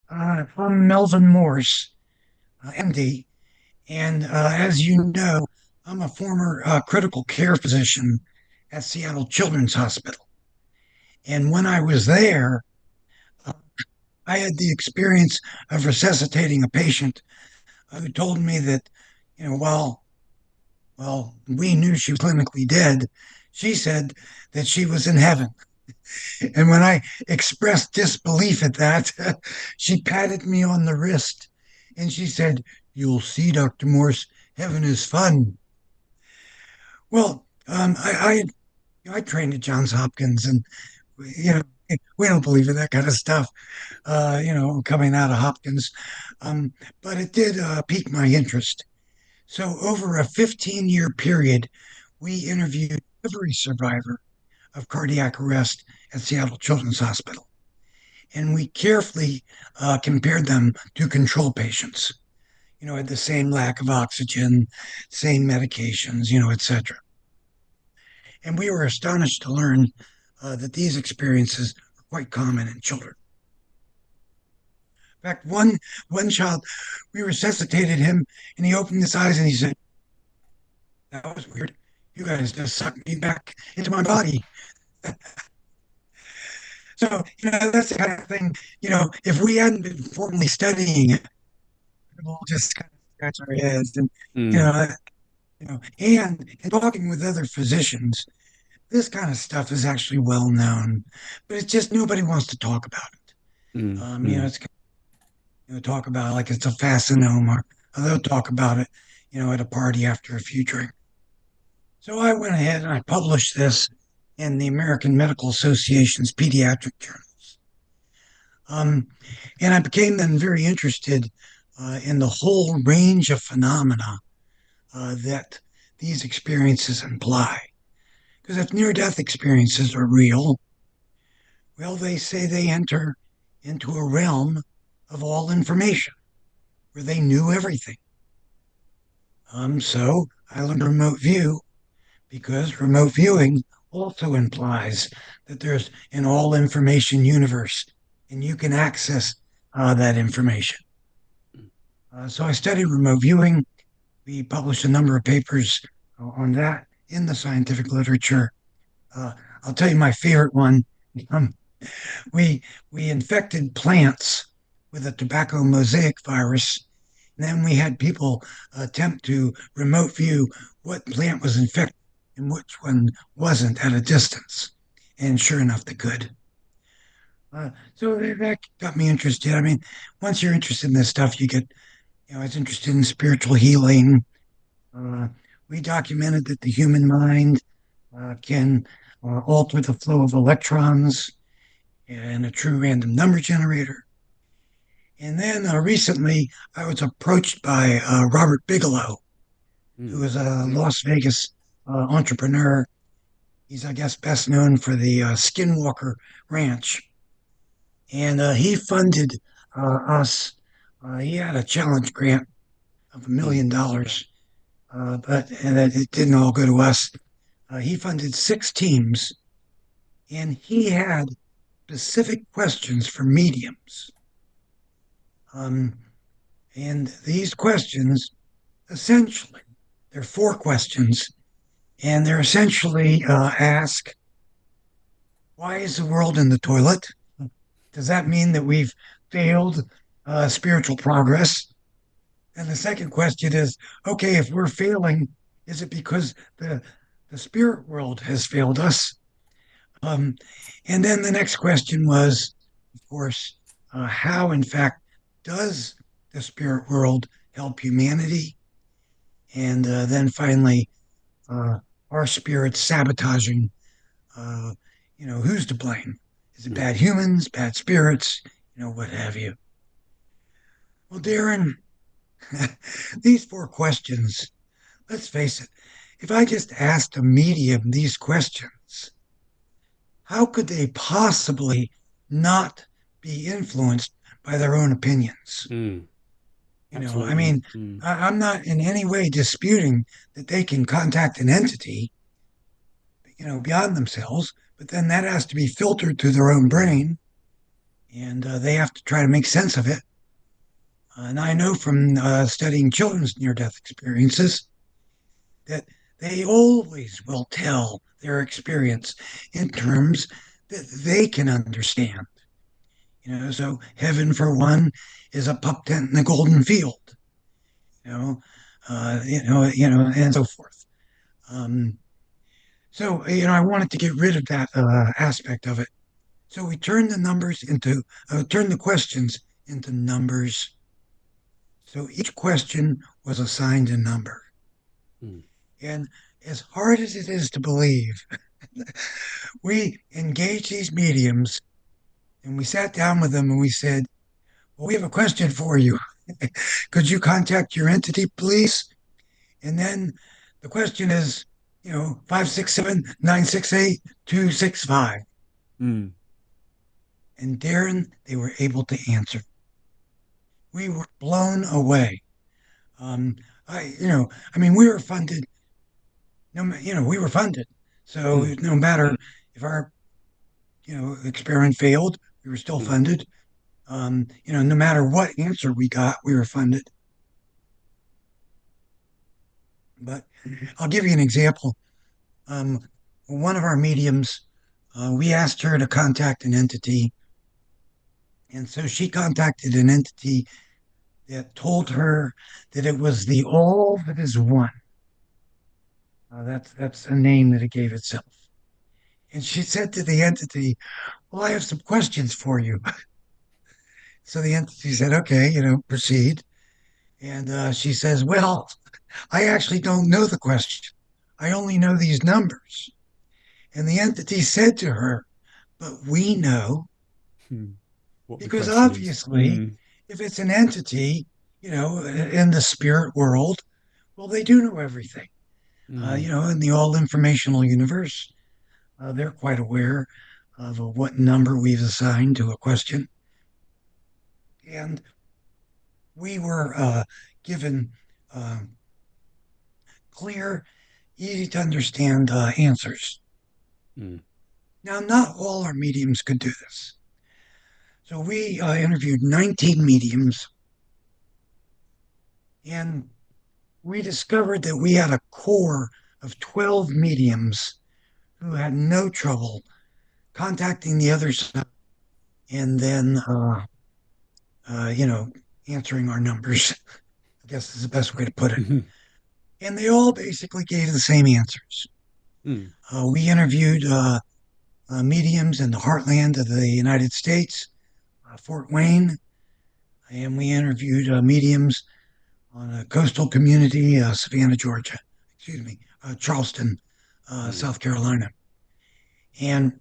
I'm Melvin Morse, MD, and as you know, I'm a former critical care physician at Seattle Children's Hospital. And when I was there, uh, I had the experience of resuscitating a patient who told me that, while we knew she was clinically dead, she said that she was in heaven. And when I expressed disbelief at that, she patted me on the wrist and she said, "You'll see, Dr. Morse, heaven is fun." Well, I trained at Johns Hopkins, and you know, we don't believe in that kind of stuff, coming out of Hopkins. But it did pique my interest. So, over a 15-year period, we interviewed every survivor of cardiac arrest at Seattle Children's Hospital. And we carefully compared them to control patients, had the same lack of oxygen, same medications, etc. And we were astonished to learn that these experiences are quite common in children. In fact, one child, we resuscitated him, and he opened his eyes and he said, "That was weird. You guys just sucked me back into my body." So, that's the kind of thing, if we hadn't been formally studying it, we'll just kind of scratch our heads and, you Mm, know, and talking with other physicians, this kind of stuff is actually well known, but it's just nobody wants to talk about it. mm. It's talk about it like it's a fascinoma, or they'll talk about it, at a party after a few drinks. So I went ahead and I published this in the American Medical Association's pediatric journals. Um, and I became then very interested in the whole range of phenomena that these experiences imply. Because if near death experiences are real, well, they say they enter into a realm of all information where they knew everything. So I learned remote view because remote viewing also implies that there's an all information universe and you can access that information. So I studied remote viewing. We published a number of papers on that in the scientific literature. Uh, I'll tell you my favorite one. Um, we we infected plants with a tobacco mosaic virus, and then we had people attempt to remote view what plant was infected and which one wasn't at a distance. And sure enough, they could. So that got me interested. I mean, once you're interested in this stuff, I was interested in spiritual healing. Uh, we documented that the human mind can alter the flow of electrons in a true random number generator. And then recently, I was approached by Robert Bigelow, who Mm. is a Las Vegas entrepreneur. He's, I guess, best known for the Skinwalker Ranch. And he funded us. He had a challenge grant of Mm. $1 million, but and it didn't all go to us. He funded 6 teams, and he had specific questions for mediums. Um, and these questions, essentially, they're 4 questions, and they're essentially ask, why is the world in the toilet? Does that mean that we've failed spiritual progress? And the second question is, okay, if we're failing, is it because the spirit world has failed us? Um, and then the next question was, of course, how, in fact, does the spirit world help humanity? And then finally, uh, are spirits sabotaging? Uh, who's to blame? Is it Mm. bad humans, bad spirits, what have you? Well, Darren, these 4 questions, let's face it, if I just asked a medium these questions, how could they possibly not be influenced by their own opinions? Mm. I Absolutely. mean, I'm not in any way disputing that they can contact an entity, beyond themselves, but then that has to be filtered through their own Mm. brain. and they have to try to make sense of it. And I know from studying children's near death experiences that they always will tell their experience in terms that they can understand. So heaven for one is a pup tent in a golden field. You know, and so forth. Um, so I wanted to get rid of that aspect of it. So we turned the numbers into, turned the questions into numbers. So each question was assigned a number. Mm. And as hard as it is to believe, we engaged these mediums and we sat down with them and we said, well, we have a question for you. Could you contact your entity, please? And then the question is, 567-968-265. Mm. And Darren, they were able to answer. We were blown away. Um, we were funded. We were funded. So Mm. no matter if our, experiment failed, we were still Mm. funded. No matter what answer we got, we were funded. But I'll give you an example. Um, one of our mediums, we asked her to contact an entity, and so she contacted an entity that told her that it was the all that is one. That's a name that it gave itself. And she said to the entity, "Well, I have some questions for you." So the entity said, "Okay, proceed." And she says, "Well, I actually don't know the question. I only know these numbers." And the entity said to her, "But we know, Mm. What the because question is. obviously, if it's an entity, in the spirit world, well, they do know everything. Mm. In the all informational universe, they're quite aware of what number we've assigned to a question. And we were given uh, clear, easy to understand answers. Mm. Now, not all our mediums could do this. So we interviewed 19 mediums, and we discovered that we had a core of 12 mediums who had no trouble contacting the other side and then, uh, you know, answering our numbers. I guess is the best way to put it. Mm. And they all basically gave the same answers. Mm. We interviewed mediums in the heartland of the United States, Fort Wayne, and we interviewed mediums on a coastal community, Savannah, Georgia, excuse me, Charleston, Mm. South Carolina. And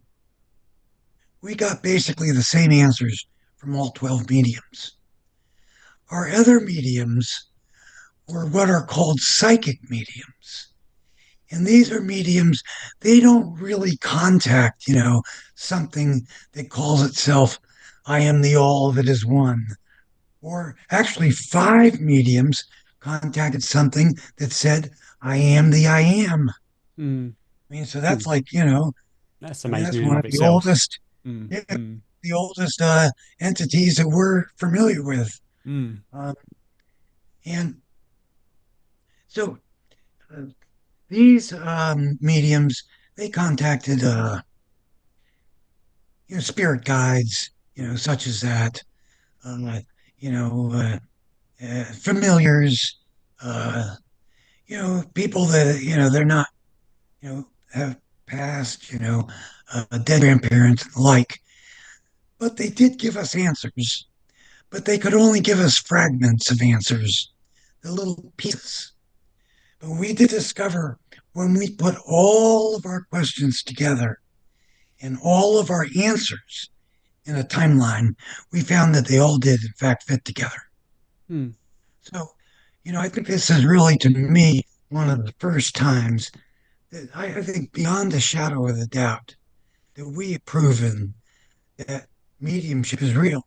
we got basically the same answers from all 12 mediums. Our other mediums were what are called psychic mediums. And these are mediums, they don't really contact, something that calls itself, I am the all that is one. Or actually, five mediums contacted something that said, I am the I am. Mm. So Hmm. that's like, That's that's amazing in one and of of the itself. oldest, Mm. yeah, Mm. the oldest entities that we're familiar with. Mm. Um, and so uh, these mediums, they contacted, spirit guides, Mm. such as that, uh, you know, uh, familiars, uh, people that, they're not, have passed, dead grandparents and the like. But they did give us answers, but they could only give us fragments of answers, the little pieces. But we did discover when we put all of our questions together and all of our answers in a timeline, we found that they all did, in fact, fit together. Mm. So, I think this is really, to me, one of the first times that I think beyond a shadow of a doubt that we have proven that mediumship is real.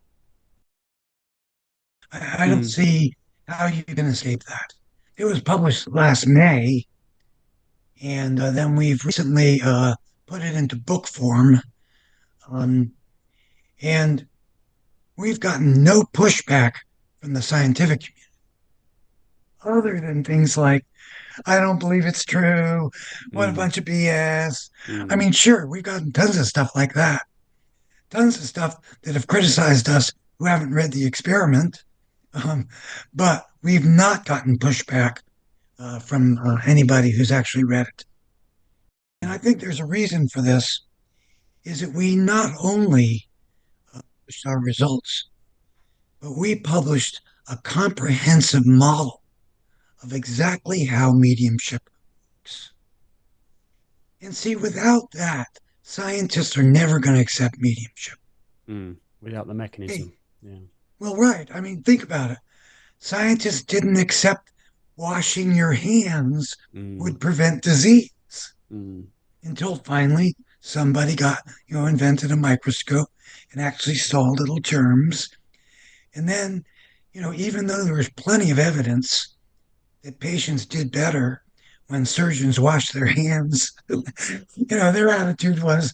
I don't Mm. see how you can escape that. It was published last May, and then we've recently put it into book form. Um, and we've gotten no pushback from the scientific community other than things like, I don't believe it's true. What a Mm, bunch of BS. I mm, mean, sure, we've gotten tons of stuff like that, tons of stuff that have criticized us who haven't read the experiment. Um, but we've not gotten pushback from anybody who's actually read it. And I think there's a reason for this is that we not only published our results, but we published a comprehensive model of exactly how mediumship works. And see, without that, scientists are never going to accept mediumship. mm. Without the Hey, mechanism. Yeah. well, right. I mean, think about it. Scientists didn't accept washing your hands Mm, would prevent disease mm, until finally somebody got, invented a microscope and actually saw little germs. And then, even though there was plenty of evidence that patients did better when surgeons washed their hands, their attitude was,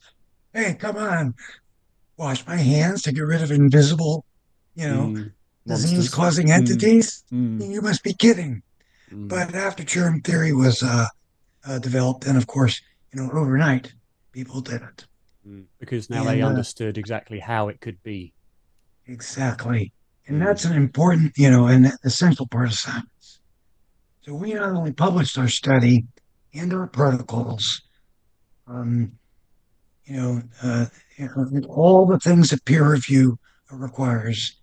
hey, come on, wash my hands to get rid of invisible, you know, mm. disease Monsters. causing Mm, entities. mm, You must be kidding. mm, But after germ theory was developed, and of course, overnight, people did it. mm. Because now they And understood exactly how it could be. exactly. And Mm, that's an important, and essential part of science. So we not only published our study and our protocols, um, you know, uh, all the things that peer review requires.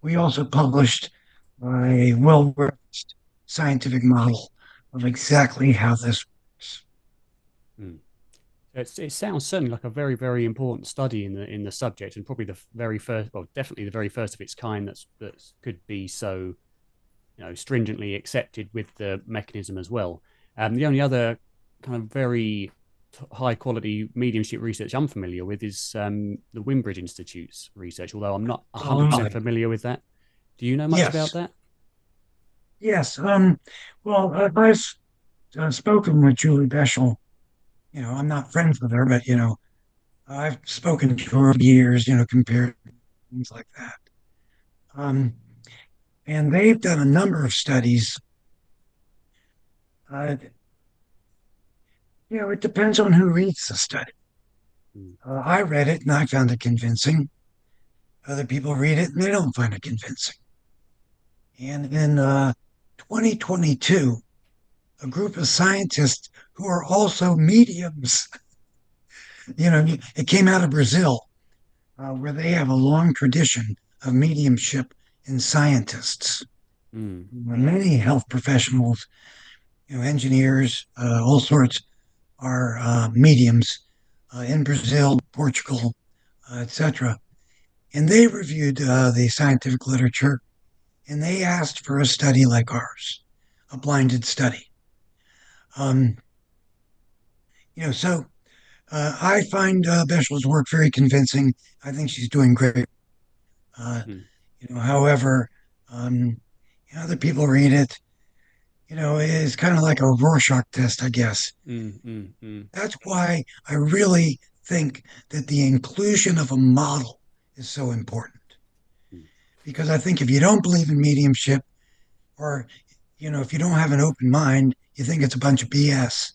We also published a well-referenced scientific model of exactly how this works. mm. It sounds certainly like a very, very important study in the subject, and probably the very first, well, definitely the very first of its kind that could be so stringently accepted with the mechanism as well. The only other kind of very high quality mediumship research I'm familiar with is the Wimbridge Institute's research, although I'm not Oh, 100% familiar with that. Do you know much about yes, that? yes. Well, I've spoken with Julie Beschel. I'm not friends with her, but I've spoken to her for years. Compared things like that. Um, and they've done a number of studies. Uh, it depends on who reads the study. Mm, I read it and I found it convincing. Other people read it and they don't find it convincing. And in 2022, a group of scientists who are also mediums, it came out of Brazil, where they have a long tradition of mediumship in scientists. mm, Many health professionals, engineers, all sorts are mediums in Brazil, Portugal, etc. And they reviewed the scientific literature and they asked for a study like ours, a blinded study. Um, so I find Beschel's work very convincing. I think she's doing great. Uh, mm, however, um, other people read it. It's kind of like a Rorschach test, I guess. mm, mm, mm, That's why I really think that the inclusion of a model is so important. mm, Because I think if you don't believe in mediumship, or if you don't have an open mind, you think it's a bunch of BS.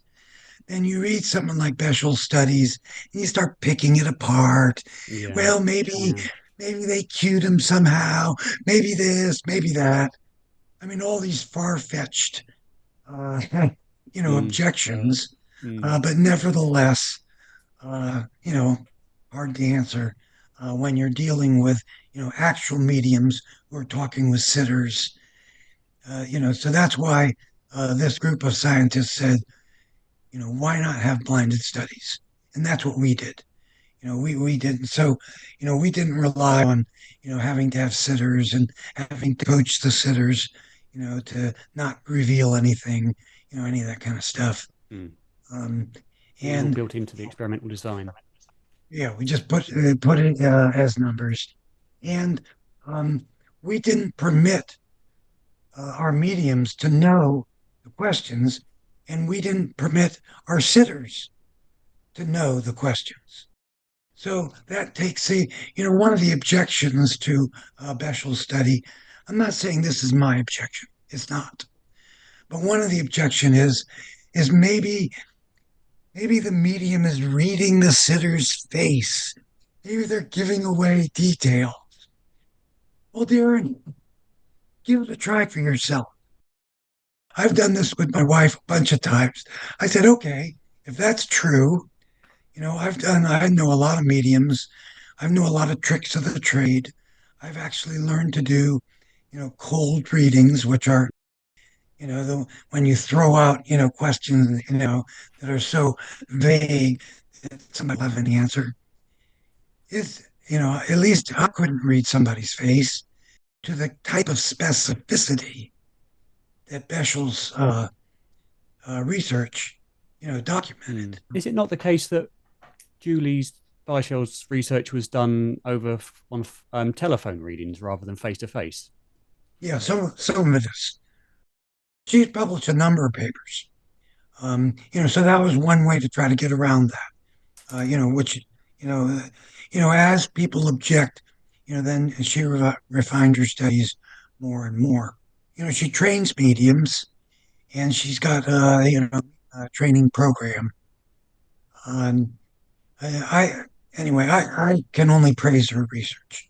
Then you read something like Beschel's studies and you start picking it apart. yeah, Well, maybe yeah, maybe they cued him somehow. Maybe this, maybe that. I mean, all these far-fetched, uh, mm, objections, mm, but nevertheless, hard to answer when you're dealing with, actual mediums who are talking with sitters. So that's why this group of scientists said, why not have blinded studies? And that's what we did. We didn't. So, we didn't rely on, having to have sitters and having to coach the sitters, to not reveal anything, any of that kind of stuff. mm. Um, It was all and built into the experimental design. yeah, we just put it as numbers, and um, we didn't permit our mediums to know the questions, and we didn't permit our sitters to know the questions. So that takes one of the objections to Bechel's study. I'm not saying this is my objection. It's not. But one of the objection is maybe the medium is reading the sitter's face. Maybe they're giving away detail. Well, Darren, give it a try for yourself. I've done this with my wife a bunch of times. I said, okay, if that's true, I know a lot of mediums. I know a lot of tricks of the trade. I've actually learned to do, cold readings, which are, when you throw out, questions, that are so vague that somebody will have an answer. At least I couldn't read somebody's face to the type of specificity that Bechel's research, documented. Is it not the case that Julie's Bichel's research was done over on telephone readings rather than face to face? Yeah, some of it is. She's published a number of papers. So that was one way to try to get around that. Which as people object, then she refined her studies more and more. She trains mediums, and she's got a training program. Um, I anyway, I can only praise her research,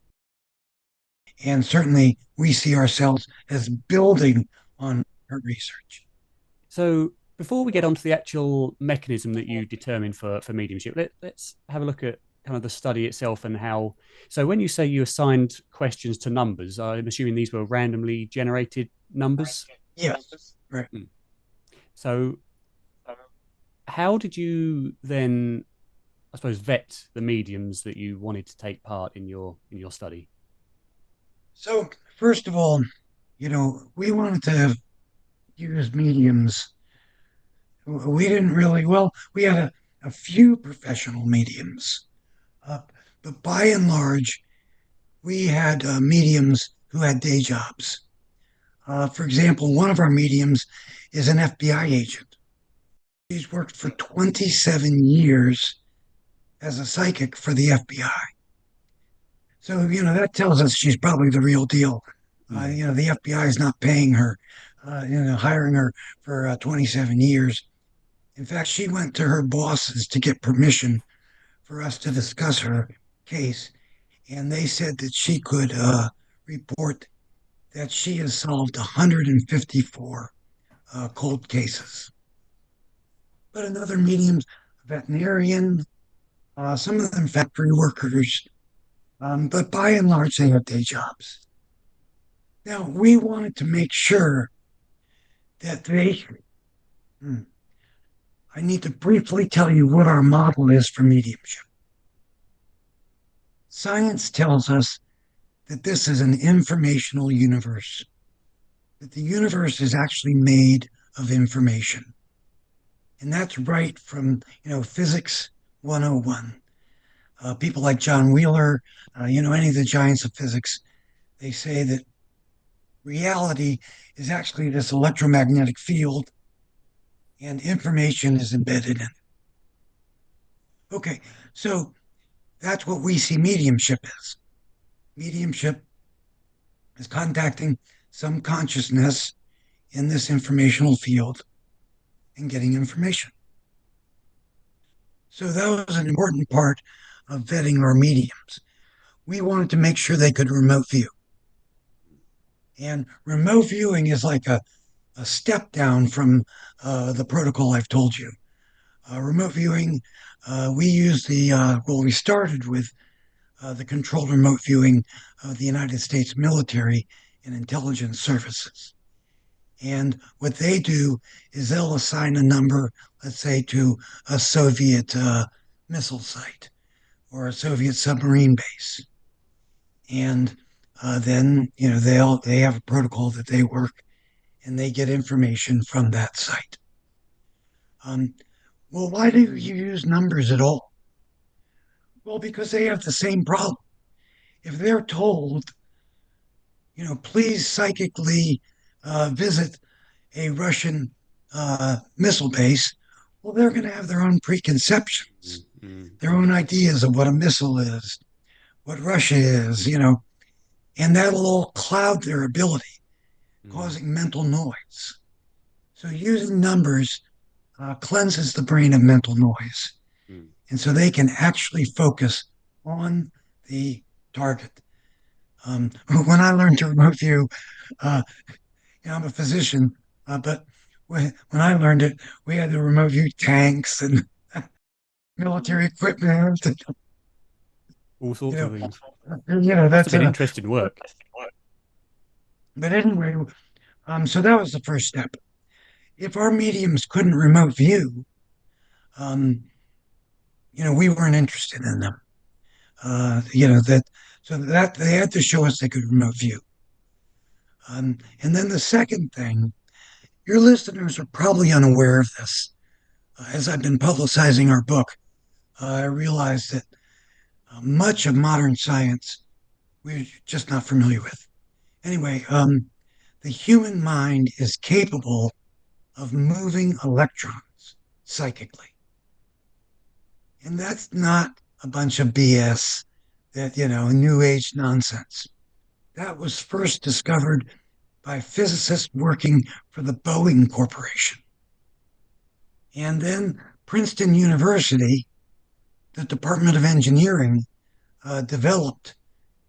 and certainly we see ourselves as building on her research. So before we get onto the actual mechanism that you determine for mediumship, let's have a look at kind of the study itself and how. So when you say you assigned questions to numbers, I'm assuming these were randomly generated numbers. Yes, right. Mm. So how did you then, I suppose, vet the mediums that you wanted to take part in your study? So first of all, we wanted to use mediums. We didn't really, well, we had a few professional mediums, uh, but by and large, we had mediums who had day jobs. For example, one of our mediums is an FBI agent. She's worked for 27 years as a psychic for the FBI. So, that tells us she's probably the real deal. Mm. The FBI is not paying her, hiring her for 27 years. In fact, she went to her bosses to get permission for us to discuss her case, and they said that she could report that she has solved 154 cold cases. But another medium's veterinarian, some of them factory workers, but by and large, they have day jobs. Now, we wanted to make sure that hmm, I need to briefly tell you what our model is for mediumship. Science tells us that this is an informational universe, that the universe is actually made of information. And that's right from, physics 101. People like John Wheeler, any of the giants of physics, they say that reality is actually this electromagnetic field and information is embedded in it. Okay, so that's what we see mediumship as. Mediumship is contacting some consciousness in this informational field and getting information. So that was an important part of vetting our mediums. We wanted to make sure they could remote view. And remote viewing is like a step down from the protocol I've told you. Remote viewing, we use we started with the controlled remote viewing of the United States military and intelligence services. And what they do is they'll assign a number, let's say, to a Soviet missile site or a Soviet submarine base. And then, they have a protocol that they work and they get information from that site. Um, well, why do you use numbers at all? Well, because they have the same problem. If they're told, please psychically visit a Russian missile base, well, they're going to have their own preconceptions, mm, mm, their mm, own ideas of what a missile is, what Russia is, and that'll all cloud their ability, mm, causing mental noise. So using numbers cleanses the brain of mental noise. mm, And so they can actually focus on the target. When I learned to remote view, uh, I'm a physician, but when I learned it, we had to remote view tanks and military equipment. And, all you sorts of know, things. Must have that's been interesting work. but anyway, so that was the first step. If our mediums couldn't remote view, um, we weren't interested in them. That so that they had to show us they could remote view. And then the second thing, your listeners are probably unaware of this. As I've been publicizing our book, I realized that much of modern science we're just not familiar with. Anyway, the human mind is capable of moving electrons psychically. And that's not a bunch of BS that, new age nonsense. That was first discovered by physicists working for the Boeing Corporation. And then Princeton University, the Department of Engineering, developed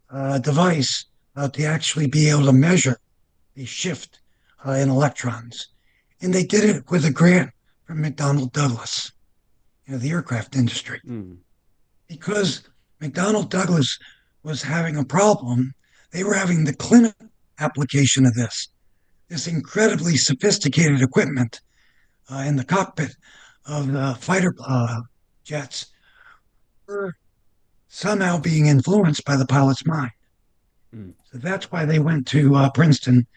a device to actually be able to measure the shift in electrons. And they did it with a grant from McDonnell Douglas, the aircraft industry. Mm, Because McDonnell Douglas was having a problem, they were having the clinical application of this incredibly sophisticated equipment in the cockpit of the fighter jets were somehow being influenced by the pilot's mind. mm, So that's why they went to Princeton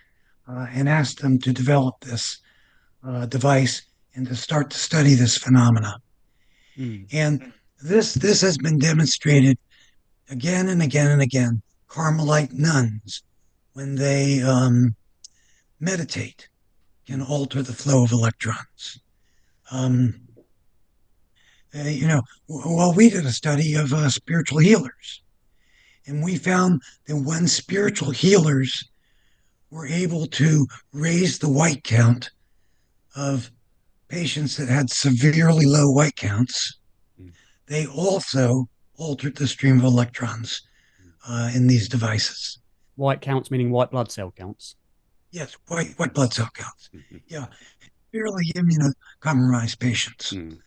and asked them to develop this device and to start to study this phenomena. mm, And this has been demonstrated again and again and again. Carmelite nuns, when they meditate, can mm, alter the flow of electrons. Um, well, we did a study of spiritual healers, and we found that when spiritual healers were able to raise the white count of patients that had severely low white counts, mm, they also altered the stream of electrons mm. in these devices. White counts meaning white blood cell counts. Yes, white blood cell counts. Mm, Yeah, severely immunocompromised patients mm,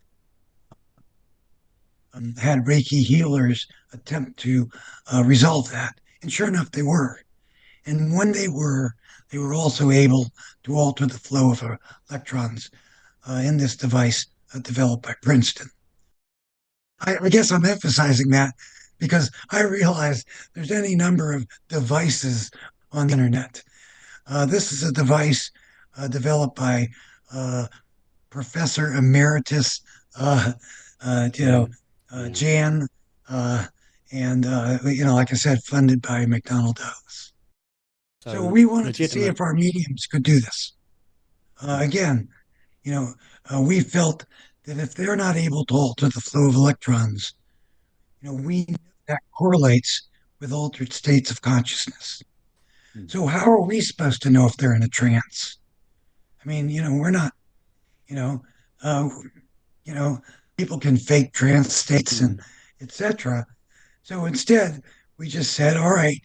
had Reiki healers attempt to resolve that. And sure enough, they were. And when they were also able to alter the flow of electrons in this device developed by Princeton. I guess I'm emphasizing that because I realize there's any number of devices on the internet. This is a device developed by uh, Professor Emeritus, uh, Jan. Yeah. Jan, and like I said, funded by McDonnell Douglas. So So we wanted to see legitimate. if our mediums could do this. Mm, Again, you know, we felt that if they're not able to alter the flow of electrons, we know that correlates with altered states of consciousness. mm, So how are we supposed to know if they're in a trance? I mean, we're not, you know, uh, you know, people can fake trance states and mm, etc. So instead, we just said, all right,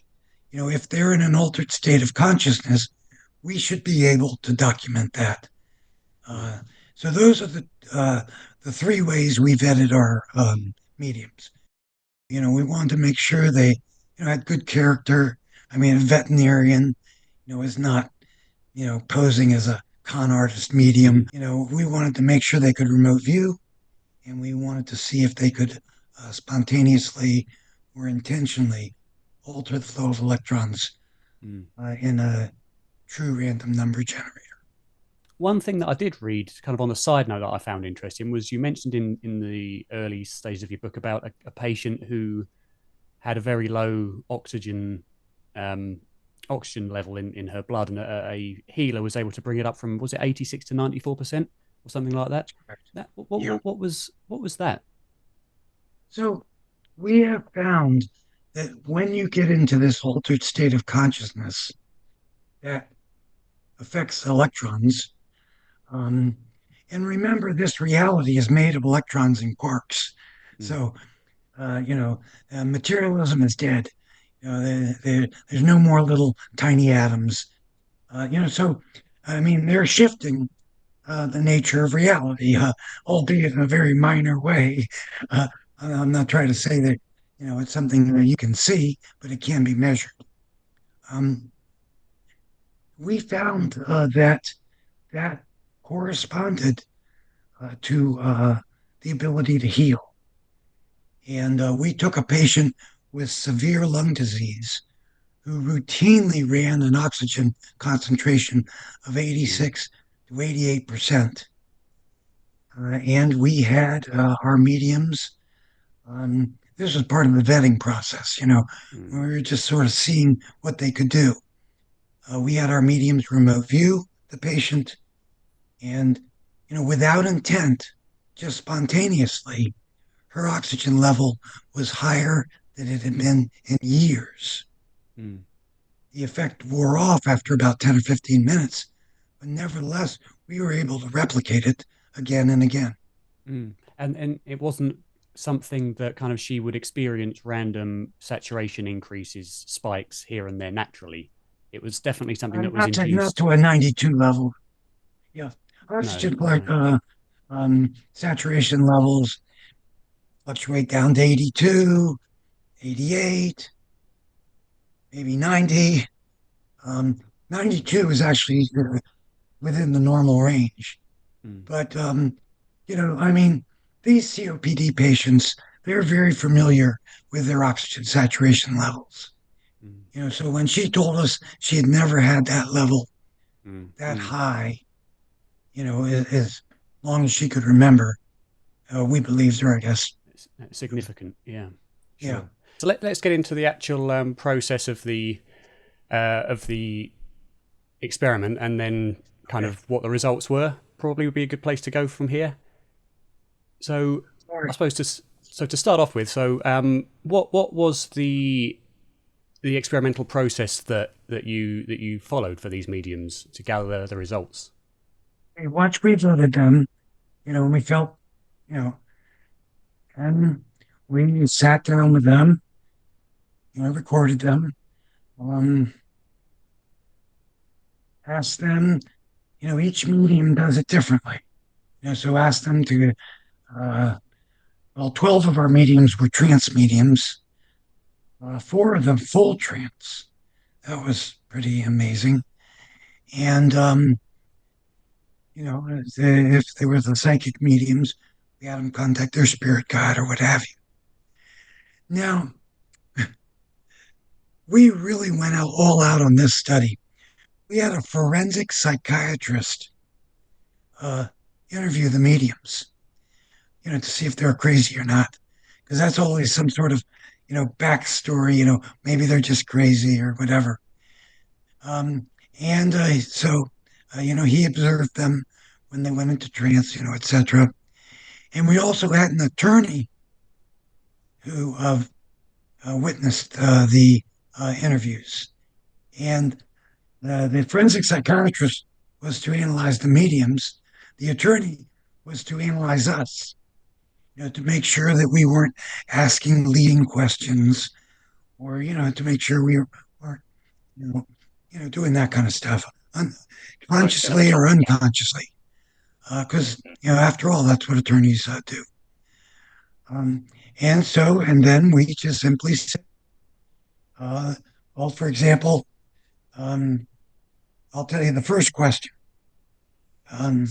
if they're in an altered state of consciousness, we should be able to document that. mm, Uh, so those are the three ways we vetted our mediums. We wanted to make sure they, had good character. I mean, a veterinarian, is not, posing as a con artist medium. mm, We wanted to make sure they could remote view, and we wanted to see if they could spontaneously or intentionally alter the flow of electrons mm. in a true random number generator. One thing that I did read, kind of on the side note that I found interesting, was you mentioned in the early stages of your book about a patient who had a very low um, oxygen level in her blood, and a healer was able to bring it up from, was it 86 to 94%? or something like that. Correct. That Yeah. what was that? So we have found that when you get into this altered state of consciousness that affects electrons, um, and remember, this reality is made of electrons and quarks. Mm, So, materialism is dead. There's no more little tiny atoms. So I mean, they're shifting the nature of reality, albeit in a very minor way. Uh, I'm not trying to say that it's something that you can see, but it can be measured. Um, we found that corresponded to the ability to heal, and we took a patient with severe lung disease who routinely ran an oxygen concentration of mm, 86 to 88%. And we had our mediums. This was part of the vetting process. We mm, were just sort of seeing what they could do. We had our mediums remote view the patient, and without intent, just spontaneously, her oxygen level was higher than it had been in years. mm, The effect wore off after about 10 or 15 minutes, but nevertheless, we were able to replicate it again and again. mm. And it wasn't something that kind of she would experience random saturation increases, spikes here and there naturally. It was definitely something that was Not induced. to a 92 level. Yeah. No, Oxygen, like no. saturation levels fluctuate down to 82, 88, maybe 90. 92 is actually within the normal range. Mm, But, I mean, these COPD patients, they're very familiar with their oxygen saturation levels. mm, So when she told us she had never had that level mm, that mm. high, as long as she could remember, we believed her, I guess. It's significant. Yeah, Yeah. sure. So let's get into the actual process of the experiment, and then kind Okay. of what the results were. Probably would be a good place to go from here. So All I right. suppose to start off with, what was the experimental process that you followed for these mediums to gather the results? Once we voted them, and we felt, you know, and we sat down with them, recorded them, um, asked them, each medium does it differently. So asked them to, uh, 12 of our mediums were trance mediums, four of them full trance. That was pretty amazing. And, if they were the psychic mediums, we had them contact their spirit guide or what have you. Now, we really went out all out on this study. We had a forensic psychiatrist uh, interview the mediums, to see if they're crazy or not, because that's always some sort of, backstory. Maybe they're just crazy or whatever. And so, he observed them when they went into trance, etc. And we also had an attorney who witnessed the interviews. And the forensic psychiatrist was to analyze the mediums. The attorney was to analyze us, to make sure that we weren't asking leading questions, or to make sure we weren't, you know, doing that kind of stuff, consciously or unconsciously, because after all, that's what attorneys do. Um, and then we just simply said, uh, well, for example, um, I'll tell you the first question. Um,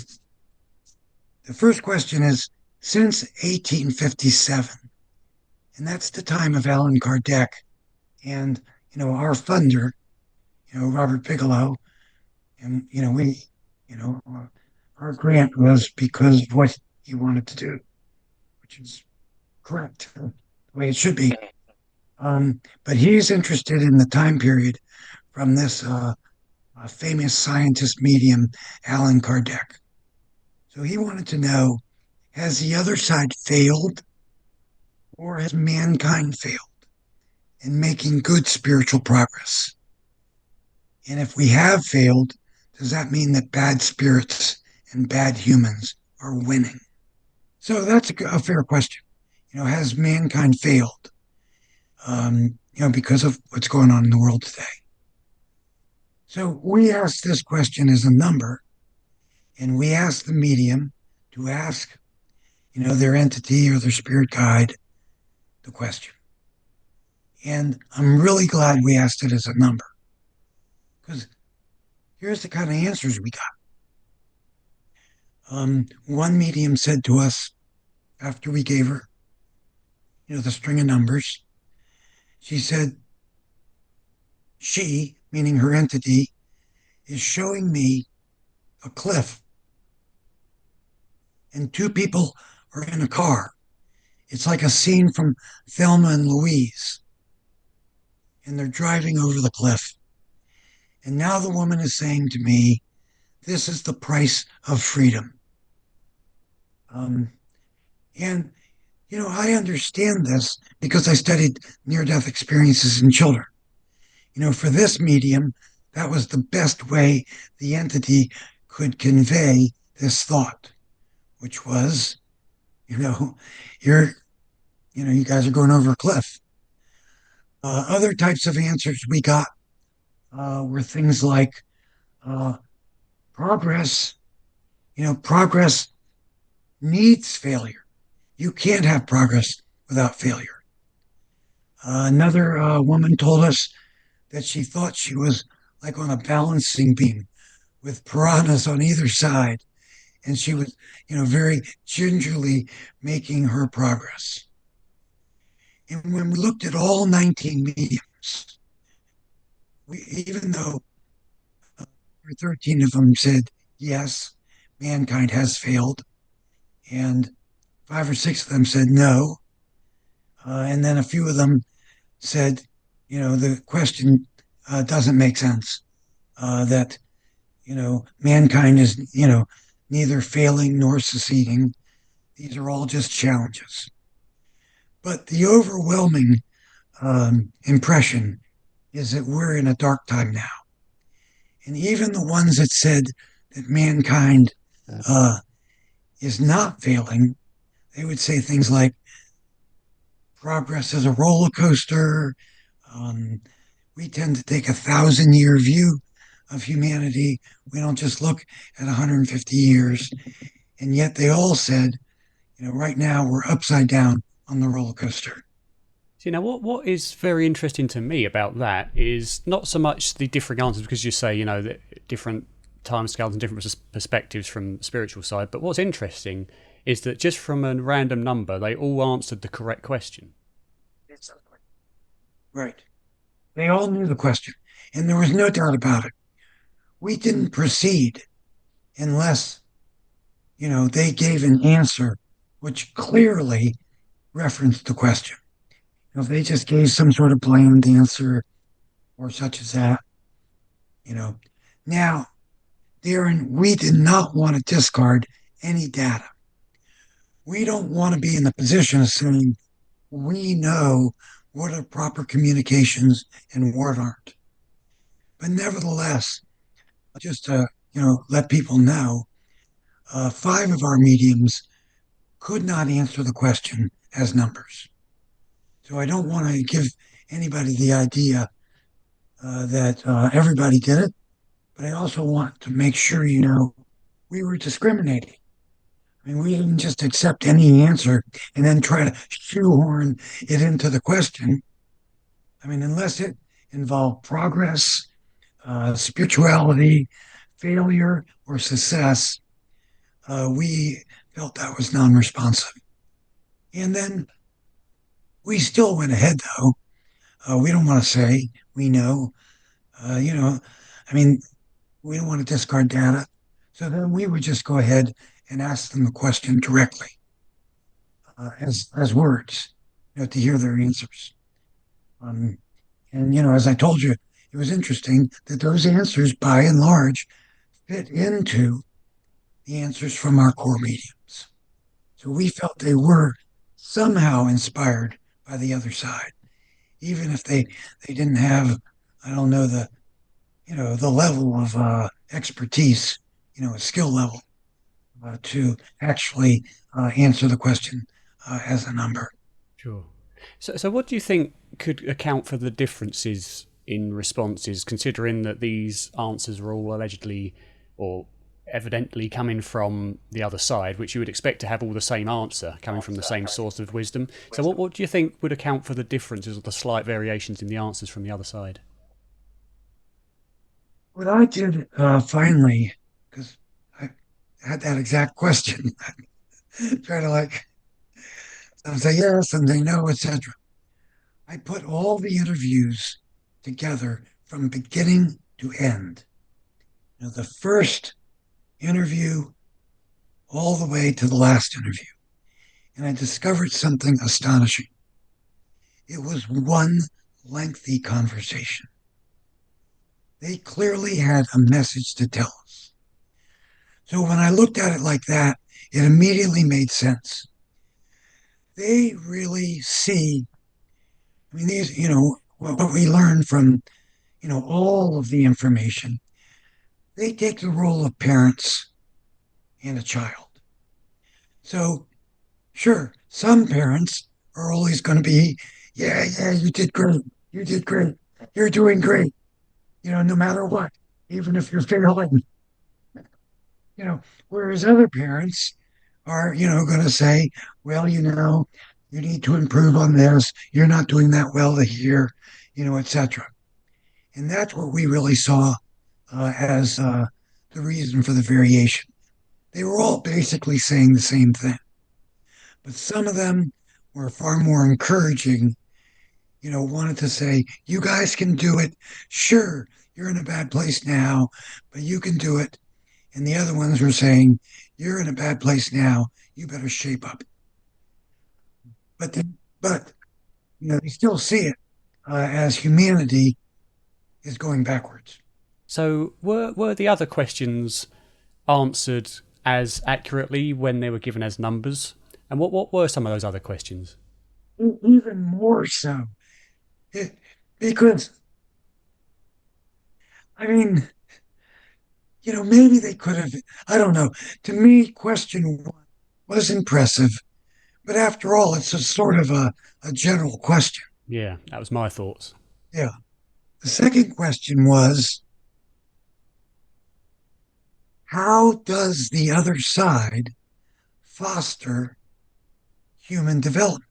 the first question is, since 1857, and that's the time of Allan Kardec and our funder, Robert Bigelow, and we, our grant was because of what he wanted to do, which is correct, the way it should be. But he's interested in the time period from this famous scientist medium, Allan Kardec. So he wanted to know, has the other side failed or has mankind failed in making good spiritual progress? And if we have failed, does that mean that bad spirits and bad humans are winning? So that's a fair question. Has mankind failed? Because of what's going on in the world today. So we ask this question as a number, and we ask the medium to ask, their entity or their spirit guide the question. And I'm really glad we asked it as a number because here's the kind of answers we got. One medium said to us after we gave her, the string of numbers, she said, she, meaning her entity, is showing me a cliff and two people are in a car. It's like a scene from Thelma and Louise, and they're driving over the cliff. And now the woman is saying to me, this is the price of freedom. Um, and, I understand this because I studied near death experiences in children. For this medium, that was the best way the entity could convey this thought, which was, you know, you're, you guys are going over a cliff. Other types of answers we got were things like uh, progress. Progress needs failure. You can't have progress without failure. Another woman told us that she thought she was like on a balancing beam with piranhas on either side, and she was, very gingerly making her progress. And when we looked at all 19 mediums, even though 13 of them said, yes, mankind has failed, and five or six of them said no, and then a few of them said, the question doesn't make sense, that, mankind is, neither failing nor succeeding. These are all just challenges. But the overwhelming impression is that we're in a dark time now. And even the ones that said that mankind uh, is not failing, they would say things like progress is a roller coaster. Um, we tend to take 1,000-year view of humanity. We don't just look at 150 years. And yet they all said, right now we're upside down on the roller coaster. See, now what is very interesting to me about that is not so much the differing answers, because you say, that different timescales and different perspectives from the spiritual side, but what's interesting is that just from a random number, they all answered the correct question. Right. They all knew the question, and there was no doubt about it. We didn't proceed unless, they gave an answer which clearly referenced the question. If they just gave some sort of bland answer or such as that, you know. Now, Darren, we did not want to discard any data. We don't want to be in the position of saying we know what are proper communications and what aren't. But nevertheless, just to let people know, five of our mediums could not answer the question as numbers. So I don't want to give anybody the idea that everybody did it, but I also want to make sure we were discriminating. I mean, we didn't just accept any answer and then try to shoehorn it into the question. I mean, unless it involved progress, spirituality, failure, or success, we felt that was non responsive. And then we still went ahead, though. We don't want to say we know, uh, you know, I mean, we don't want to discard data. So then we would just go ahead and ask them the question directly as words, to hear their answers. Um, and, as I told you, it was interesting that those answers, by and large, fit into the answers from our core mediums. So we felt they were somehow inspired by the other side, even if they didn't have, I don't know, the level of expertise, a skill level to actually answer the question as a number. Sure. So what do you think could account for the differences in responses, considering that these answers are all allegedly or evidently coming from the other side, which you would expect to have all the same answer coming from the same source of wisdom? So what do you think would account for the differences or the slight variations in the answers from the other side? What I did finally, because I had that exact question, try to like say yes and say no, etc. I put all the interviews together from beginning to end. The first interview all the way to the last interview. And I discovered something astonishing. It was one lengthy conversation. They clearly had a message to tell us. So when I looked at it like that, it immediately made sense. They really see, I mean, these, what we learn from, all of the information, they take the role of parents and a child. So, sure, some parents are always going to be, yeah, yeah, you did great. You did great. You're doing great, no matter what, even if you're failing, you know, whereas other parents are, going to say, well, you need to improve on this. You're not doing that well here, etc. And that's what we really saw as the reason for the variation. They were all basically saying the same thing, but some of them were far more encouraging, wanted to say, you guys can do it. Sure, you're in a bad place now, but you can do it. And the other ones were saying, you're in a bad place now. You better shape up. But, the, but they still see it as humanity is going backwards. So were the other questions answered as accurately when they were given as numbers? And what were some of those other questions? Even more so. It, because, I mean, maybe they could have, I don't know. To me, question one was impressive, but after all, it's a sort of a general question. Yeah, that was my thoughts. Yeah. The second question was, how does the other side foster human development?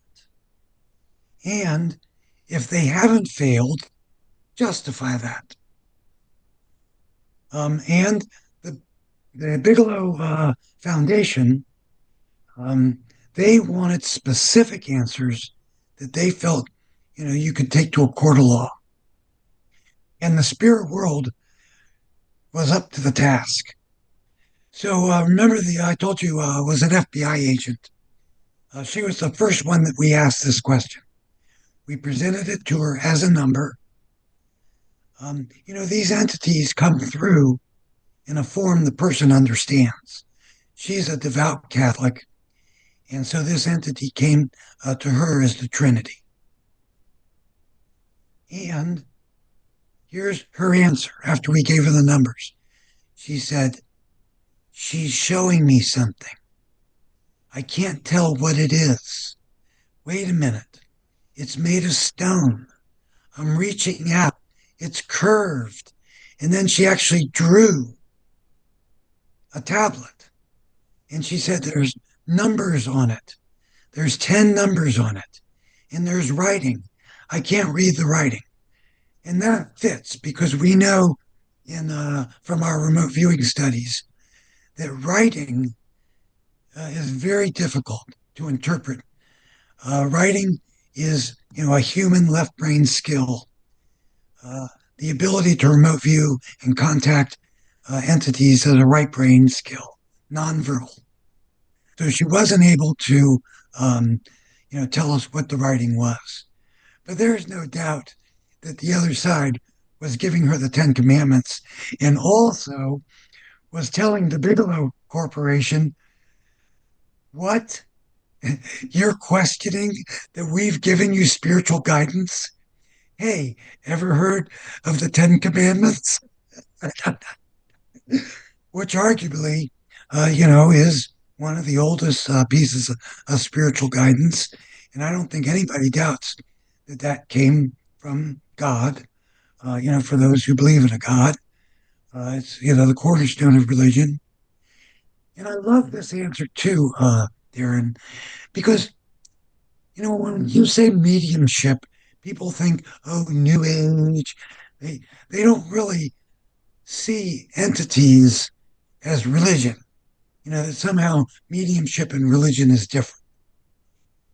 And if they haven't failed, justify that. And the, the Bigelow Foundation, um, they wanted specific answers that they felt, you could take to a court of law. And the spirit world was up to the task. So remember I told you was an FBI agent. She was the first one that we asked this question. We presented it to her as a number. These entities come through in a form the person understands. She's a devout Catholic, and so this entity came to her as the Trinity. And here's her answer after we gave her the numbers. She said, she's showing me something. I can't tell what it is. Wait a minute. It's made of stone. I'm reaching out. It's curved. And then she actually drew a tablet. And she said, there's numbers on it. There's 10 numbers on it. And there's writing. I can't read the writing. And that fits because we know from our remote viewing studies that writing is very difficult to interpret. Writing is, a human left brain skill. The ability to remote view and contact entities is a right brain skill, nonverbal. So she wasn't able to, tell us what the writing was. But there's no doubt that the other side was giving her the Ten Commandments and also was telling the Bigelow Corporation, what? You're questioning that we've given you spiritual guidance? Hey, ever heard of the Ten Commandments? Which arguably, is one of the oldest pieces of spiritual guidance. And I don't think anybody doubts that that came from God, for those who believe in a God. It's, the cornerstone of religion. And I love this answer too, Darren, because, when you say mediumship, people think, oh, new age. They don't really see entities as religion, that somehow mediumship and religion is different.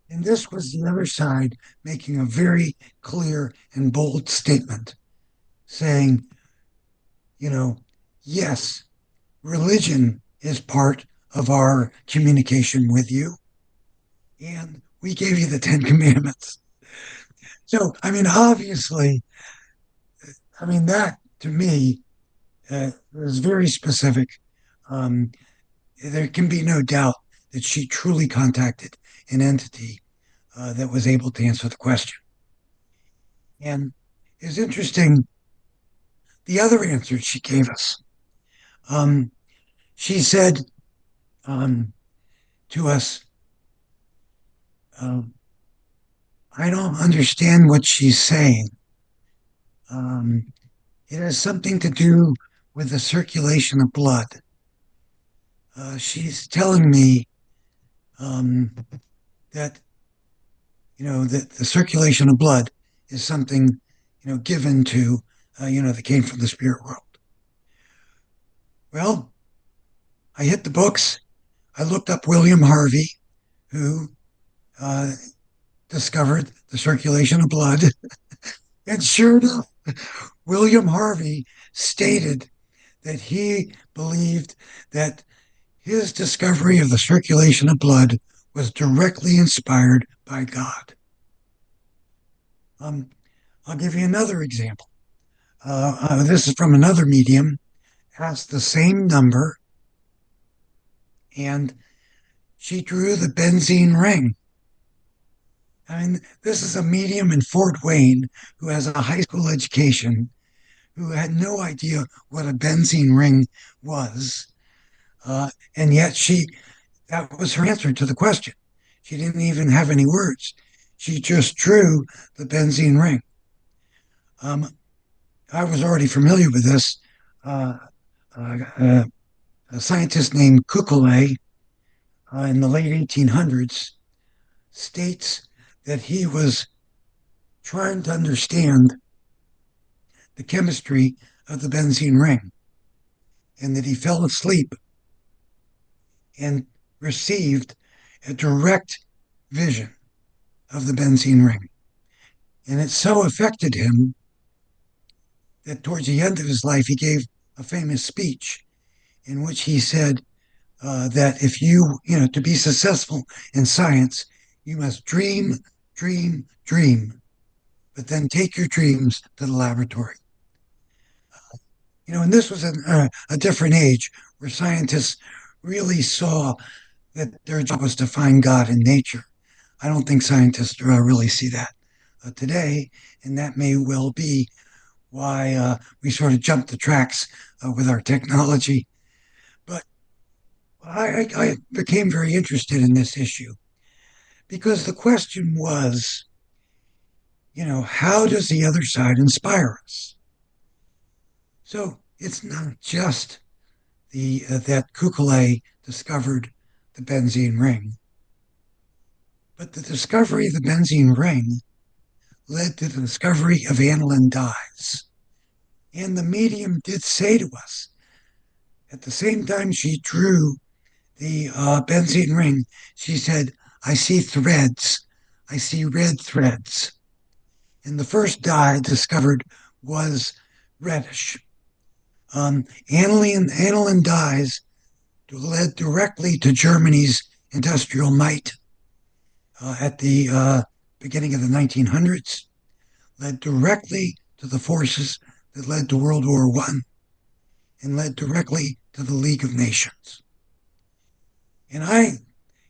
And this was the other side making a very clear and bold statement saying, you know, yes, religion is part of our communication with you, and we gave you the Ten Commandments. So, obviously, that to me was very specific. Um, there can be no doubt that she truly contacted an entity that was able to answer the question. And it's interesting the other answer she gave us. Um, she said um, to us, uh, I don't understand what she's saying. Um, it has something to do with the circulation of blood. She's telling me um, that that the circulation of blood is something given to that came from the spirit world. Well, I hit the books. I looked up William Harvey, who uh, discovered the circulation of blood, and sure enough, William Harvey stated that he believed that his discovery of the circulation of blood was directly inspired by God. Um, I'll give you another example. This is from another medium, asked the same number, and she drew the benzene ring. This is a medium in Fort Wayne who has a high school education, who had no idea what a benzene ring was, and yet that was her answer to the question. She didn't even have any words. She just drew the benzene ring. I was already familiar with this. Uh, uh, a scientist named Kukulay in the late 1800s states that he was trying to understand the chemistry of the benzene ring and that he fell asleep and received a direct vision of the benzene ring. And it so affected him that towards the end of his life, he gave a famous speech in which he said that if to be successful in science, you must dream, dream, dream, but then take your dreams to the laboratory. And this was a different age where scientists really saw that their job was to find God in nature. I don't think scientists really see that today, and that may well be why we sort of jumped the tracks with our technology. But I became very interested in this issue because the question was, how does the other side inspire us? So it's not just that Kukulay discovered the benzene ring, but the discovery of the benzene ring led to the discovery of aniline dyes. And the medium did say to us, at the same time she drew the benzene ring, she said, I see threads. I see red threads. And the first dye discovered was reddish. Aniline dyes led directly to Germany's industrial might at the beginning of the 1900s, led directly to the forces that led to World War I. and led directly to the League of Nations. And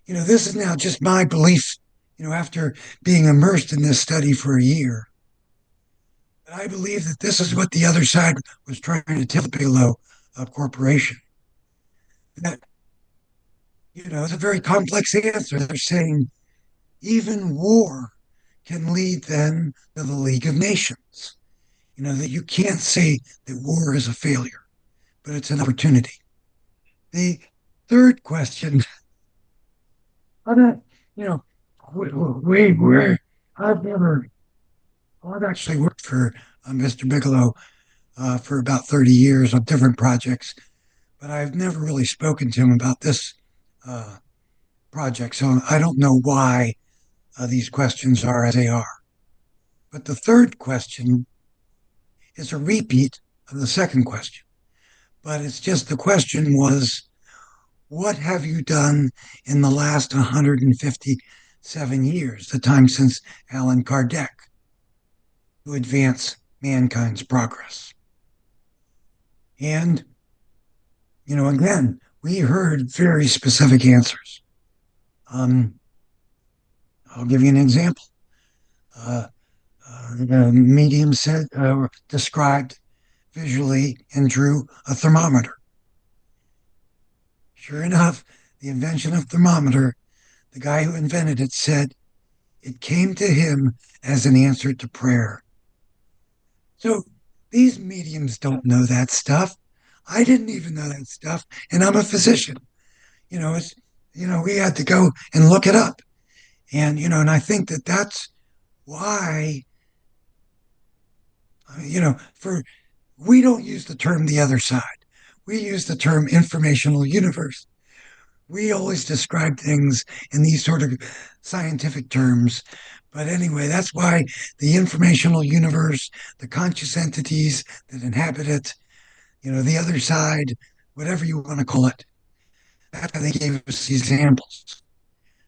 this is now just my belief, after being immersed in this study for a year. But I believe that this is what the other side was trying to tell the Bigelow Corporation. That, it's a very complex answer. They're saying even war can lead then to the League of Nations. That you can't say that war is a failure, but it's an opportunity. The third question, I'm not, you know, where I've never, I've actually worked for Mr. Bigelow for about 30 years on different projects, but I've never really spoken to him about this uh, project. So I don't know why these questions are as they are. But the third question is a repeat of the second question. But it's just the question was, what have you done in the last 157 years, the time since Allan Kardec, to advance mankind's progress? And, again, we heard very specific answers. I'll give you an example. Uh, the medium said, described visually and drew a thermometer. Sure enough, the invention of thermometer, the guy who invented it said it came to him as an answer to prayer. So these mediums don't know that stuff. I didn't even know that stuff, and I'm a physician. It's we had to go and look it up, and I think that that's why for we don't use the term the other side. We use the term informational universe. We always describe things in these sort of scientific terms. But anyway, that's why the informational universe, the conscious entities that inhabit it, the other side, whatever you want to call it, that's why they gave us these examples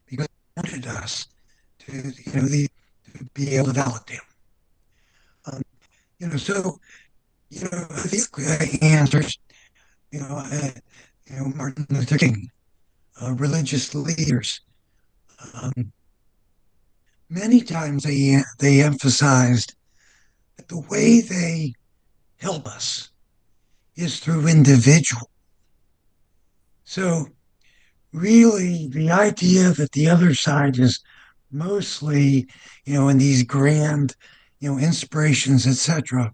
because they wanted us to, to be able to validate them. So, these answers, you know, uh, Martin Luther King, religious leaders, um, many times they emphasized that the way they help us is through individual. So really, the idea that the other side is mostly, in these grand, inspirations, etc.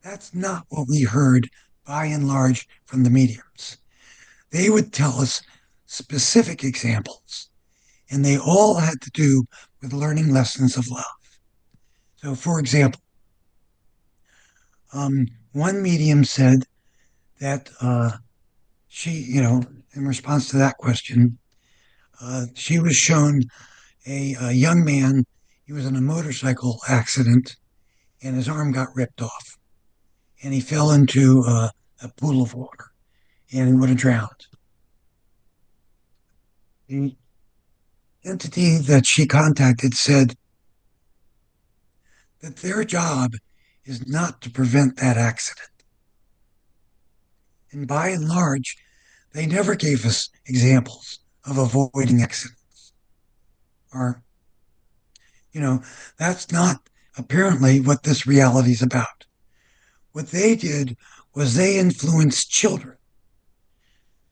That's not what we heard by and large from the mediums. They would tell us specific examples, and they all had to do with learning lessons of love. So, for example, one medium said that she, in response to that question, she was shown a young man. He was in a motorcycle accident, and his arm got ripped off, and he fell into a pool of water, and he would have drowned. The entity that she contacted said that their job is not to prevent that accident. And by and large, they never gave us examples of avoiding accidents. Or, you know, that's not apparently what this reality is about. What they did was they influenced children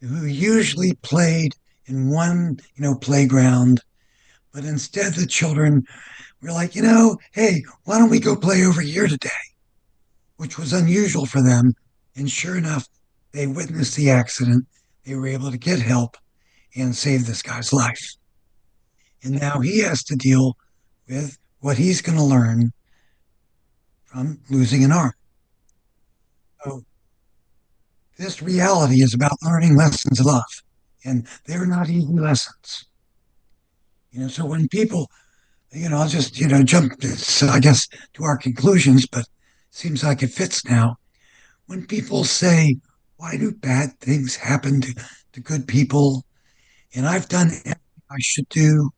who usually played in one, playground, but instead the children were like, hey, why don't we go play over here today? Which was unusual for them. And sure enough, they witnessed the accident. They were able to get help and save this guy's life. And now he has to deal with what he's going to learn from losing an arm. So this reality is about learning lessons of love, and they're not easy lessons. So when people, I'll just, jump, so I guess, to our conclusions, but it seems like it fits now. When people say, why do bad things happen to good people? And I've done everything I should do,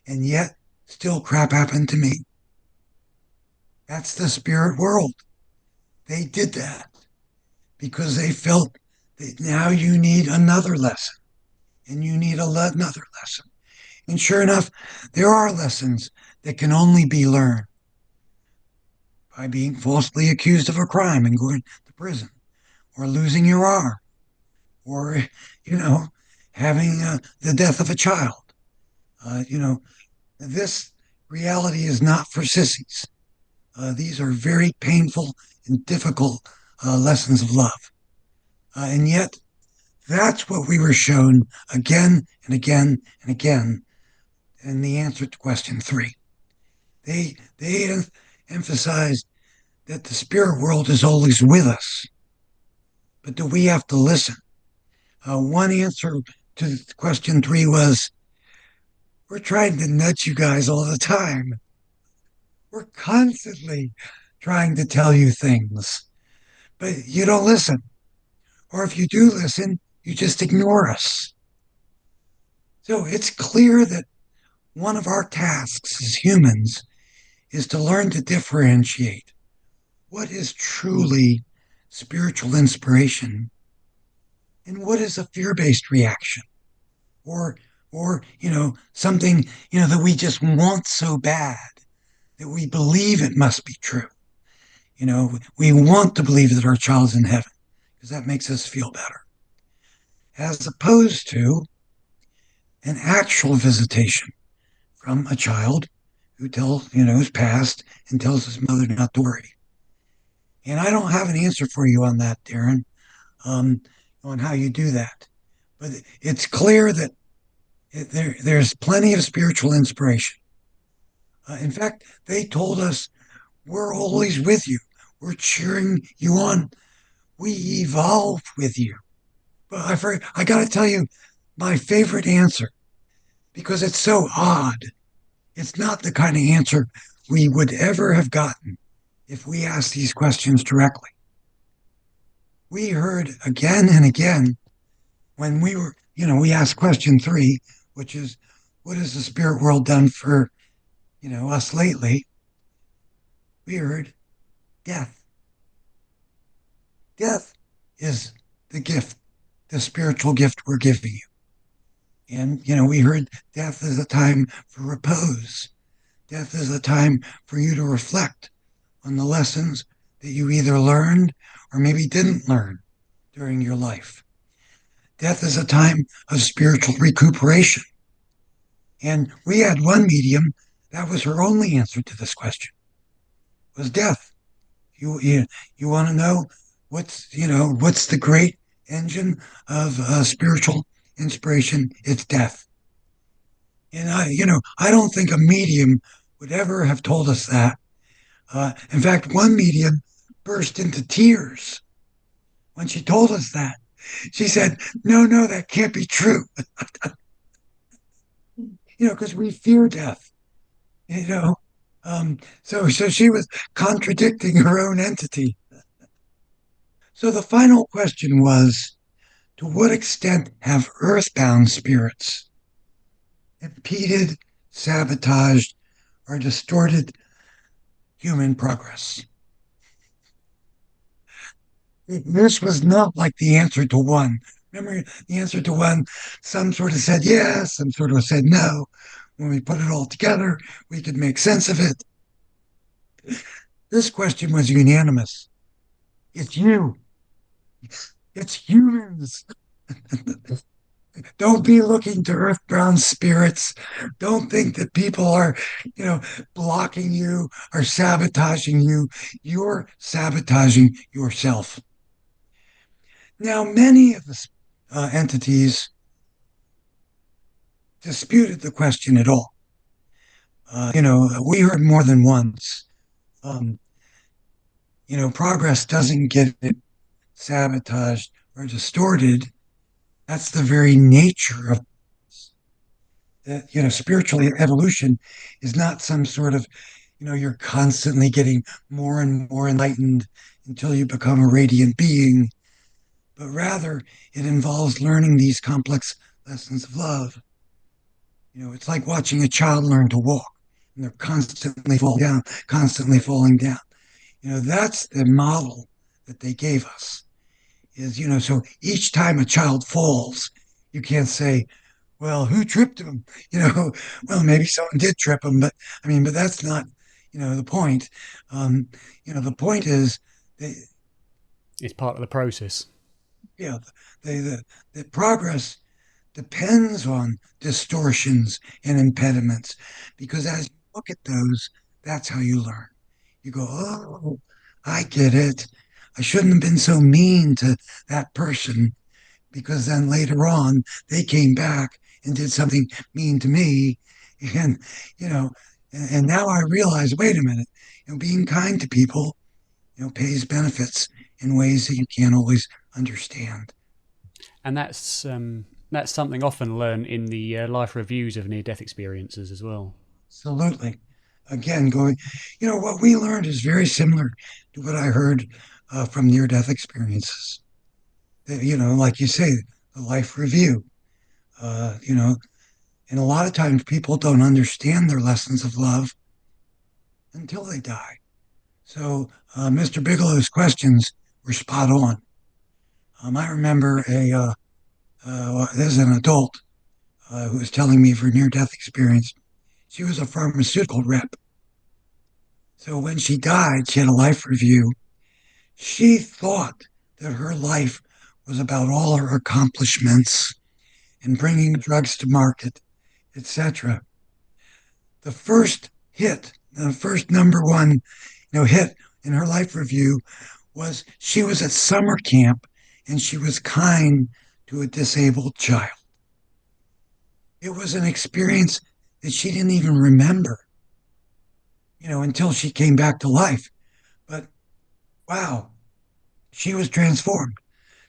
and yet still crap happened to me. That's the spirit world. They did that. because they felt that now you need another lesson and you need another lesson. And sure enough, there are lessons that can only be learned by being falsely accused of a crime and going to prison, or losing your arm, or, you know, having the death of a child. You know, this reality is not for sissies. These are very painful and difficult lessons of love. And yet, that's what we were shown again and again and again in the answer to question three. They emphasized that the spirit world is always with us, but do we have to listen? One answer to question three was, we're trying to nudge you guys all the time. We're constantly trying to tell you things, but you don't listen. Or if you do listen, you just ignore us. So it's clear that one of our tasks as humans is to learn to differentiate what is truly spiritual inspiration and what is a fear-based reaction, or something that we just want so bad that we believe it must be true. We want to believe that our child's in heaven because that makes us feel better, as opposed to an actual visitation from a child who who's passed and tells his mother not to worry. And I don't have an answer for you on that, Darren, um, on how you do that. But it's clear that there's plenty of spiritual inspiration. In fact, they told us, we're always with you. We're cheering you on. We evolve with you. But I got to tell you, my favorite answer, because it's so odd. It's not the kind of answer we would ever have gotten if we asked these questions directly. We heard again and again when we asked question three, which is, what has the spirit world done for, us lately? We heard death. Death is the gift, the spiritual gift we're giving you. And, we heard death is a time for repose. Death is a time for you to reflect on the lessons that you either learned or maybe didn't learn during your life. Death is a time of spiritual recuperation. And we had one medium that was her only answer to this question was death. You want to know what's the great engine of spiritual inspiration? It's death. And I don't think a medium would ever have told us that. In fact, one medium burst into tears when she told us that. She said, no, that can't be true. Because we fear death, you know. So she was contradicting her own entity. So the final question was, to what extent have earthbound spirits impeded, sabotaged, or distorted human progress? This was not like the answer to one. Remember the answer to one? Some sort of said yes, some sort of said no. When we put it all together, we could make sense of it. This question was unanimous. It's you. It's humans. Don't be looking to earthbound spirits. Don't think that people are, blocking you or sabotaging you. You're sabotaging yourself. Now, many of the entities disputed the question at all. We heard more than once. Um, Progress doesn't get sabotaged or distorted. That's the very nature of that. Spiritual evolution is not some sort of, you're constantly getting more and more enlightened until you become a radiant being, but rather it involves learning these complex lessons of love. It's like watching a child learn to walk, and they're constantly falling down, constantly falling down. That's the model that they gave us. is, so each time a child falls, you can't say, well, who tripped him? Well, maybe someone did trip him, but but that's not, the point. Um, the point is, they, It's part of the process. yeah, the progress depends on distortions and impediments, because as you look at those, that's how you learn. You go, oh, I get it. I shouldn't have been so mean to that person, because then later on they came back and did something mean to me. And, you know, and now I realize, wait a minute, being kind to people, pays benefits in ways that you can't always understand. And that's something often learned in the life reviews of near-death experiences as well. Absolutely. Again, what we learned is very similar to what I heard from near death experiences. Like you say, the life review, uh, you know, and a lot of times people don't understand their lessons of love until they die. So, Mr. Bigelow's questions were spot on. I remember as an adult who was telling me of her near death experience. She was a pharmaceutical rep. So when she died, she had a life review. She thought that her life was about all her accomplishments and bringing drugs to market, etc. The first hit, the first number one, hit in her life review was she was at summer camp and she was kind to a disabled child. It was an experience that she didn't even remember, until she came back to life. But wow, she was transformed.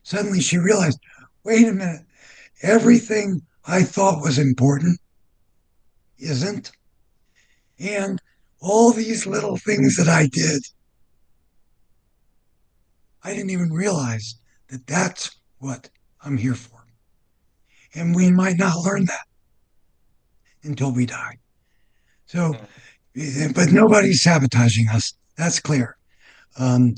Suddenly she realized, wait a minute, everything I thought was important isn't. And all these little things that I did, I didn't even realize that that's what I'm here for. And we might not learn that until we die. So, but nobody's sabotaging us. That's clear. Um,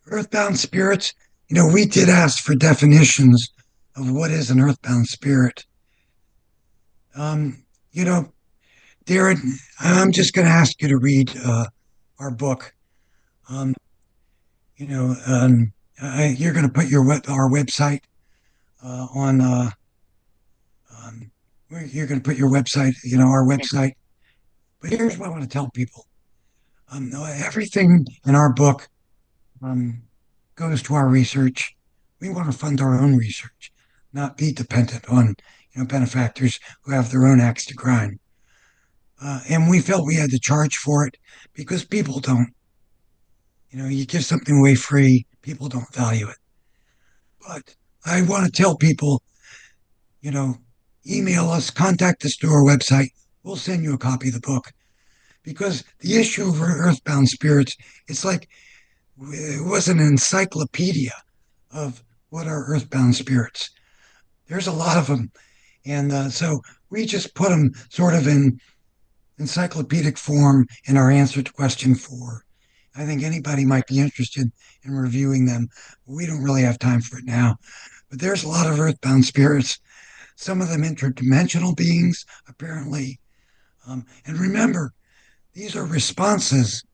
Earthbound spirits, we did ask for definitions of what is an earthbound spirit. Um, you know, Darren, I'm just going to ask you to read our book. Um, you know, um, you're going to put our website on. Um, you're going to put your website, our website. But here's what I want to tell people: everything in our book um, goes to our research. We want to fund our own research, not be dependent on benefactors who have their own axe to grind. And we felt we had to charge for it because people don't. You give something away free, people don't value it. But I want to tell people, you know, email us, contact us through our website. We'll send you a copy of the book, because the issue of earthbound spirits, it's like it was an encyclopedia of what are earthbound spirits. There's a lot of them. And so we just put them sort of in encyclopedic form in our answer to question 4. I think anybody might be interested in reviewing them. We don't really have time for it now. But there's a lot of earthbound spirits, some of them interdimensional beings, apparently. And remember, these are responses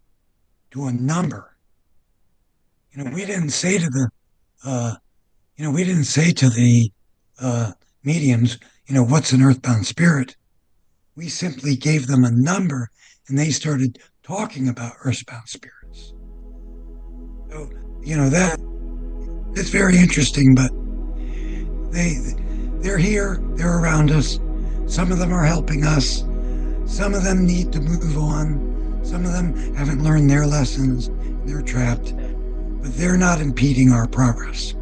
to a number. We didn't say to the mediums, what's an earthbound spirit? We simply gave them a number and they started talking about earthbound spirits. So, that it's very interesting, but they're here, they're around us. Some of them are helping us. Some of them need to move on. Some of them haven't learned their lessons. They're trapped, but they're not impeding our progress.